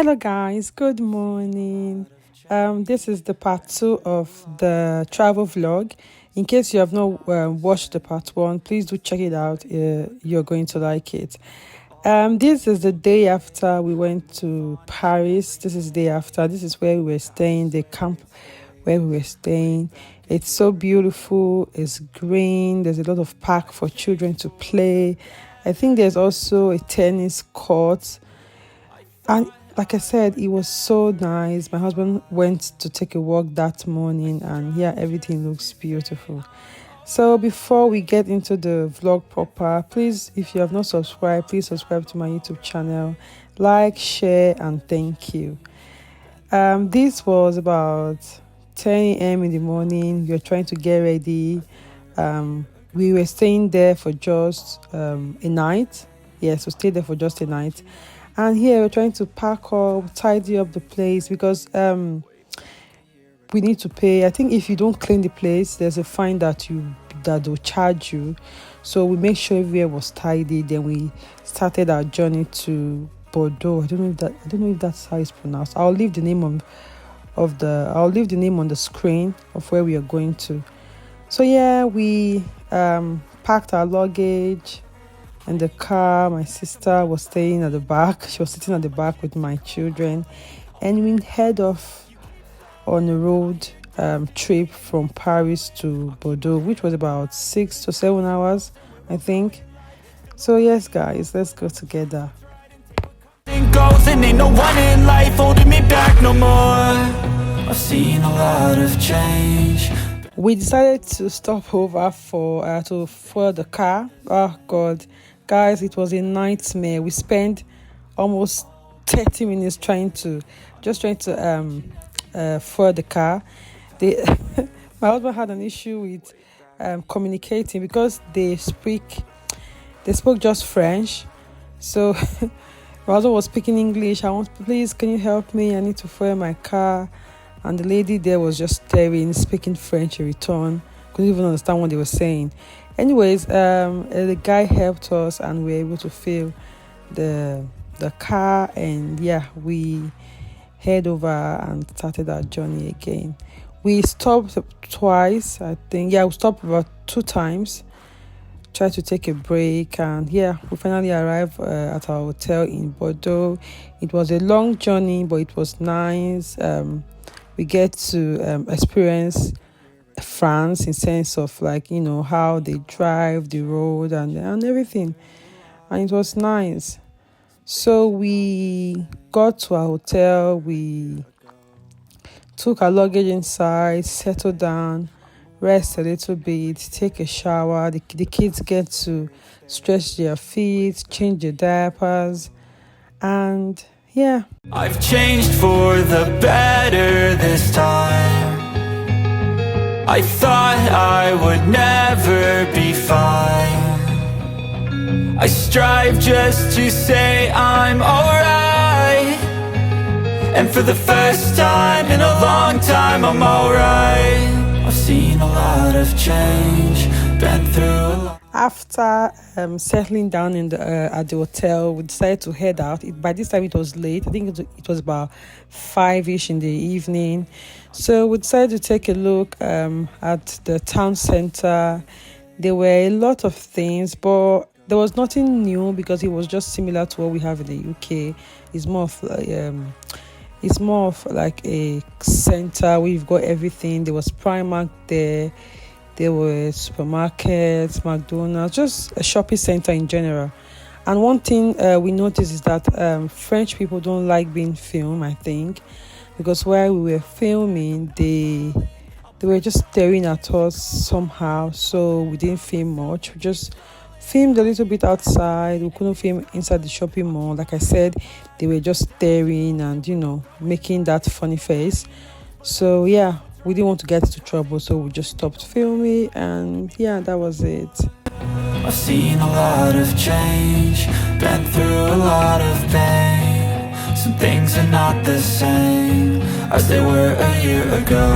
Hello, guys. Good morning. This is the part two of the travel vlog. In case you have not watched the part one, please do check it out. You're going to like it. This is the day after we went to Paris. This is the day after. This is where we were staying, the camp where we were staying. It's so beautiful. It's green. There's a lot of park for children to play. I think there's also a tennis court. And like I said, it was so nice. My husband went to take a walk that morning, and yeah, everything looks beautiful. So before we get into the vlog proper, please, if you have not subscribed, please subscribe to my YouTube channel, like, share, and thank you. This was about 10 a.m. in the morning. We were trying to get ready. We were staying there for just a night. Yes, we stayed there for just a night. And here we're trying to pack up, tidy up the place because we need to pay. I think if you don't clean the place, there's a fine that will charge you. So we make sure everywhere was tidy. Then we started our journey to Bordeaux. I don't know if that's how it's pronounced. I'll leave the name on the screen of where we are going to. So yeah, we packed our luggage. In the car, my sister was staying at the back. She was sitting at the back with my children, and we head off on a road trip from Paris to Bordeaux, which was about 6 to 7 hours, I think. So yes, guys, let's go together. Goes and ain't no one in life holding me back no more. I've seen a lot of change. We decided to stop over to fuel the car. Oh God, guys, it was a nightmare. We spent almost 30 minutes trying to fuel the car. My husband had an issue with communicating because they spoke just French. So my husband was speaking English. Please, can you help me? I need to fuel my car. And the lady there was just staring, speaking French in return. Couldn't even understand what they were saying. Anyways, the guy helped us, and we were able to fill the car. And yeah, we head over and started our journey again. We stopped twice, I think. Yeah, we stopped about 2 times. Tried to take a break, and yeah, we finally arrived at our hotel in Bordeaux. It was a long journey, but it was nice. We get to experience France in sense of how they drive the road and everything, and it was nice. So we got to our hotel. We took our luggage inside, settled down, rest a little bit, take a shower. The kids get to stretch their feet, change their diapers, and yeah. I've changed for the better this time. I thought I would never be fine. I strive just to say I'm alright. And for the first time in a long time, I'm alright. I've seen a lot of change, been through a lot. After settling down at the hotel, we decided to head out. By this time, it was late. I think it was about 5-ish in the evening. So we decided to take a look at the town center. There were a lot of things, but there was nothing new because it was just similar to what we have in the UK. It's more of like a center where you've got everything. There was Primark there. There were supermarkets, McDonald's, just a shopping center in general. And one thing we noticed is that French people don't like being filmed, I think, because while we were filming, they were just staring at us somehow. So we didn't film much. We just filmed a little bit outside. We couldn't film inside the shopping mall. Like I said, they were just staring and, making that funny face. So yeah. We didn't want to get into trouble, so we just stopped filming, and yeah, that was it. I've seen a lot of change, been through a lot of pain. Some things are not the same as they were a year ago,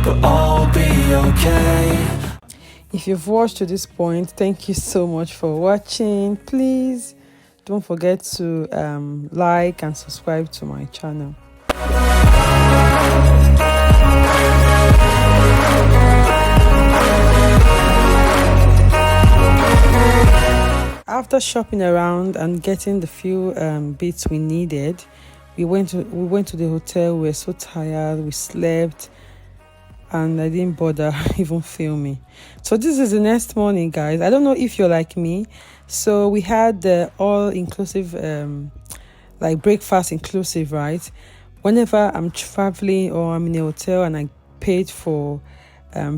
but all will be okay. If you've watched to this point, thank you so much for watching. Please don't forget to like and subscribe to my channel. After shopping around and getting the few bits we needed, we went to the hotel. We were so tired, we slept, and I didn't bother even filming. So this is the next morning, guys. I don't know if you're like me. So we had the all-inclusive like breakfast inclusive, right? Whenever I'm traveling or I'm in a hotel and I paid for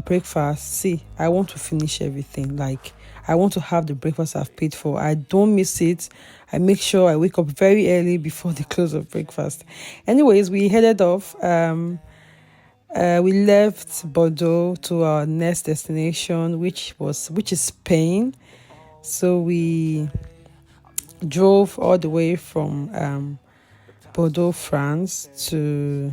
breakfast, see, I want to finish everything. Like, I want to have the breakfast I've paid for. I don't miss it. I make sure I wake up very early before the close of breakfast. Anyways, we headed off. We left Bordeaux to our next destination, which is Spain. So we drove all the way from Bordeaux, France to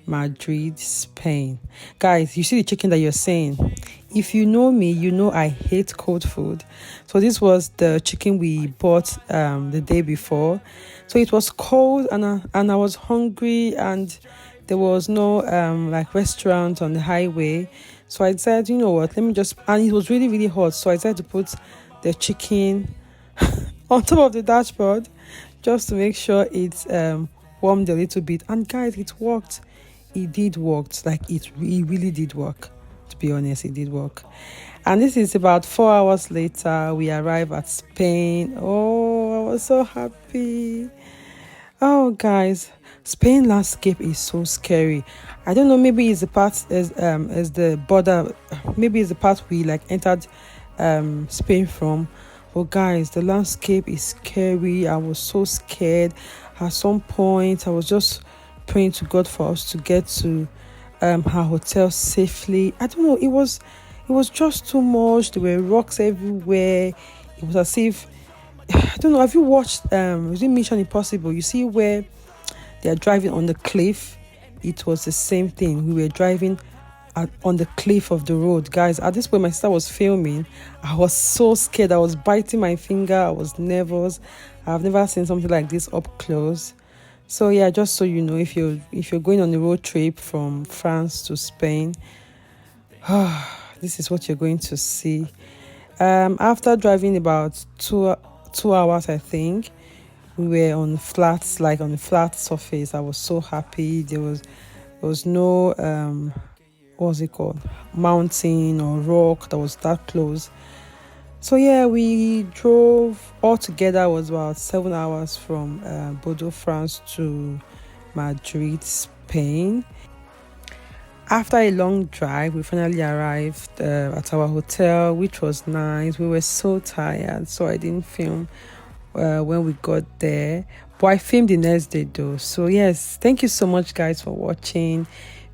Madrid, Spain. Guys, you see the chicken that you're saying? If you know me, you know I hate cold food. So this was the chicken we bought the day before. So it was cold and I was hungry, and there was no like restaurant on the highway. So I decided, you know what, let me just, and it was really, really hot. So I decided to put the chicken on top of the dashboard just to make sure it's warmed a little bit. And guys, it worked. It did work. Like it really did work. To be honest, it did work. And this is about 4 hours later. We arrive at Spain. Oh, I was so happy. Oh, guys, Spain landscape is so scary. I don't know. Maybe it's the part as the border. Maybe it's the part we like entered Spain from. But guys, the landscape is scary. I was so scared. At some point, I was just praying to God for us to get to her hotel safely. I don't know. It was just too much. There were rocks everywhere. It was as if, I don't know. Have you watched was it Mission Impossible? You see where they are driving on the cliff? It was the same thing. We were driving on the cliff of the road, guys. At this point, my sister was filming. I was so scared. I was biting my finger. I was nervous. I've never seen something like this up close. So yeah, just so you know, if you're going on a road trip from France to Spain, this is what you're going to see. After driving about two hours, I think, we were on the flat surface. I was so happy. There was no what's it called, mountain or rock that was that close. So yeah, we drove all together. Was about 7 hours from Bordeaux, France to Madrid, Spain. After a long drive, we finally arrived at our hotel, which was nice. We were so tired, so I didn't film when we got there, but I filmed the next day though. So yes, thank you so much, guys, for watching.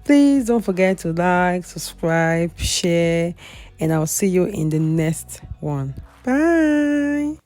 Please don't forget to like, subscribe, share, and I'll see you in the next one. Bye.